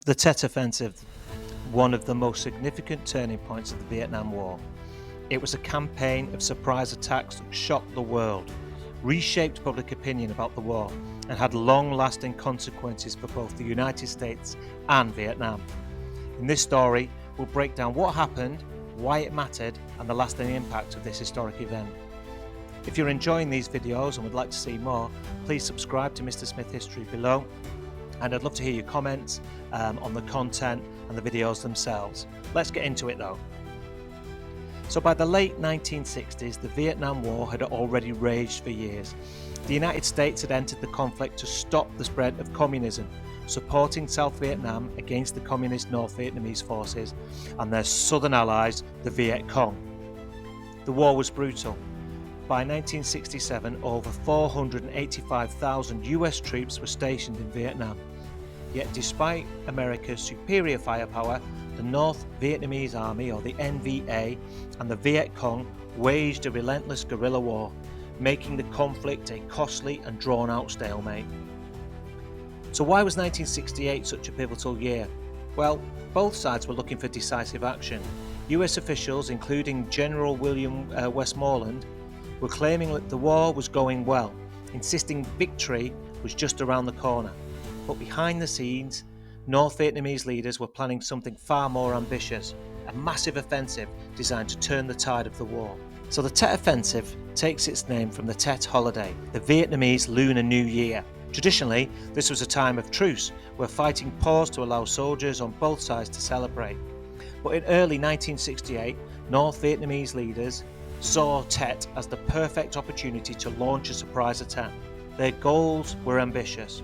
The Tet Offensive, one of the most significant turning points of the Vietnam War. It was a campaign of surprise attacks that shocked the world, reshaped public opinion about the war, and had long-lasting consequences for both the United States and Vietnam. In this story, we'll break down what happened, why it mattered, and the lasting impact of this historic event. If you're enjoying these videos and would like to see more, please subscribe to Mr. Smith History below, and I'd love to hear your comments on the content and the videos themselves. Let's get into it though. So by the late 1960s, the Vietnam War had already raged for years. The United States had entered the conflict to stop the spread of communism, supporting South Vietnam against the communist North Vietnamese forces and their southern allies, the Viet Cong. The war was brutal. By 1967, over 485,000 US troops were stationed in Vietnam. Yet despite America's superior firepower, the North Vietnamese Army, or the NVA, and the Viet Cong waged a relentless guerrilla war, making the conflict a costly and drawn-out stalemate. So why was 1968 such a pivotal year? Well, both sides were looking for decisive action. US officials, including General Westmoreland, were claiming that the war was going well, insisting victory was just around the corner. But behind the scenes, North Vietnamese leaders were planning something far more ambitious, a massive offensive designed to turn the tide of the war. So the Tet Offensive takes its name from the Tet holiday, the Vietnamese Lunar New Year. Traditionally, this was a time of truce, where fighting paused to allow soldiers on both sides to celebrate. But in early 1968, North Vietnamese leaders saw Tet as the perfect opportunity to launch a surprise attack. Their goals were ambitious.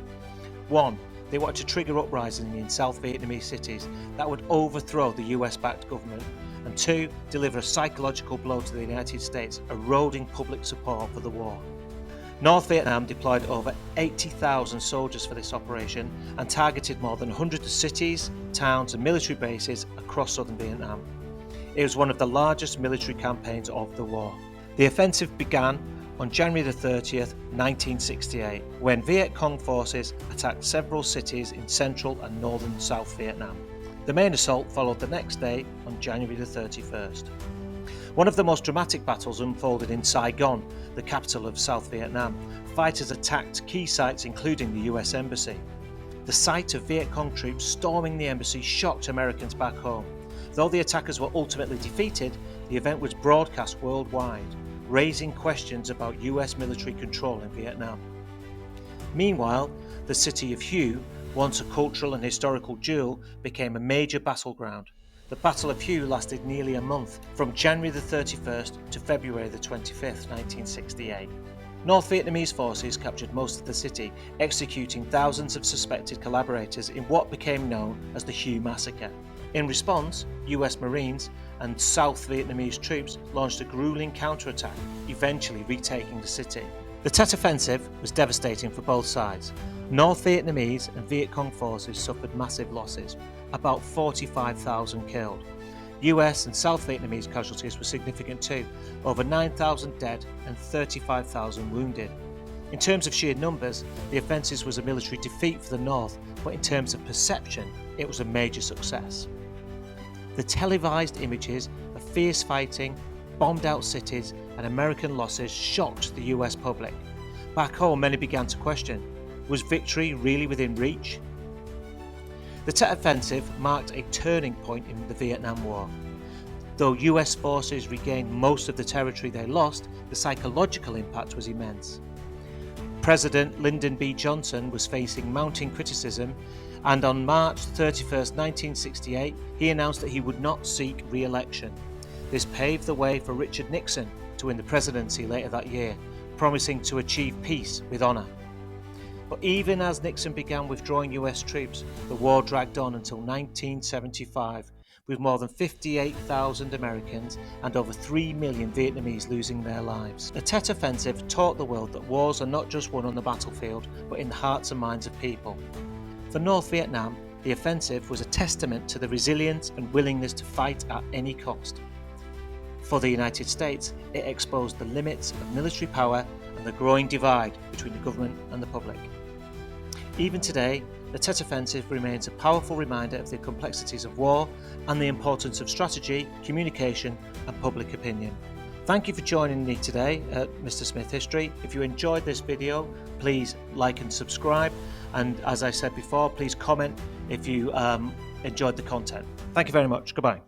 1. They wanted to trigger uprising in South Vietnamese cities that would overthrow the US-backed government. And 2. Deliver a psychological blow to the United States, eroding public support for the war. North Vietnam deployed over 80,000 soldiers for this operation and targeted more than 100 cities, towns and military bases across southern Vietnam. It was one of the largest military campaigns of the war. The offensive began on January the 30th, 1968, when Viet Cong forces attacked several cities in central and northern South Vietnam. The main assault followed the next day on January the 31st. One of the most dramatic battles unfolded in Saigon, the capital of South Vietnam. Fighters attacked key sites including the US Embassy. The sight of Viet Cong troops storming the embassy shocked Americans back home. Though the attackers were ultimately defeated, the event was broadcast worldwide, raising questions about US military control in Vietnam. Meanwhile, the city of Hue, once a cultural and historical jewel, became a major battleground. The Battle of Hue lasted nearly a month, from January the 31st to February the 25th, 1968. North Vietnamese forces captured most of the city, executing thousands of suspected collaborators in what became known as the Hue Massacre. In response, US Marines and South Vietnamese troops launched a grueling counterattack, eventually retaking the city. The Tet Offensive was devastating for both sides. North Vietnamese and Viet Cong forces suffered massive losses, about 45,000 killed. US and South Vietnamese casualties were significant too, over 9,000 dead and 35,000 wounded. In terms of sheer numbers, the offensive was a military defeat for the North, but in terms of perception, it was a major success. The televised images of fierce fighting, bombed out cities and American losses shocked the US public. Back home, many began to question, was victory really within reach? The Tet Offensive marked a turning point in the Vietnam War. Though US forces regained most of the territory they lost, the psychological impact was immense. President Lyndon B. Johnson was facing mounting criticism, and on March 31st, 1968, he announced that he would not seek re-election. This paved the way for Richard Nixon to win the presidency later that year, promising to achieve peace with honor. But even as Nixon began withdrawing US troops, the war dragged on until 1975, with more than 58,000 Americans and over 3 million Vietnamese losing their lives. The Tet Offensive taught the world that wars are not just won on the battlefield, but in the hearts and minds of people. For North Vietnam, the offensive was a testament to the resilience and willingness to fight at any cost. For the United States, it exposed the limits of military power and the growing divide between the government and the public. Even today, the Tet Offensive remains a powerful reminder of the complexities of war and the importance of strategy, communication and public opinion. Thank you for joining me today at Mr. Smith History. If you enjoyed this video, please like and subscribe. And as I said before, please comment if you enjoyed the content. Thank you very much. Goodbye.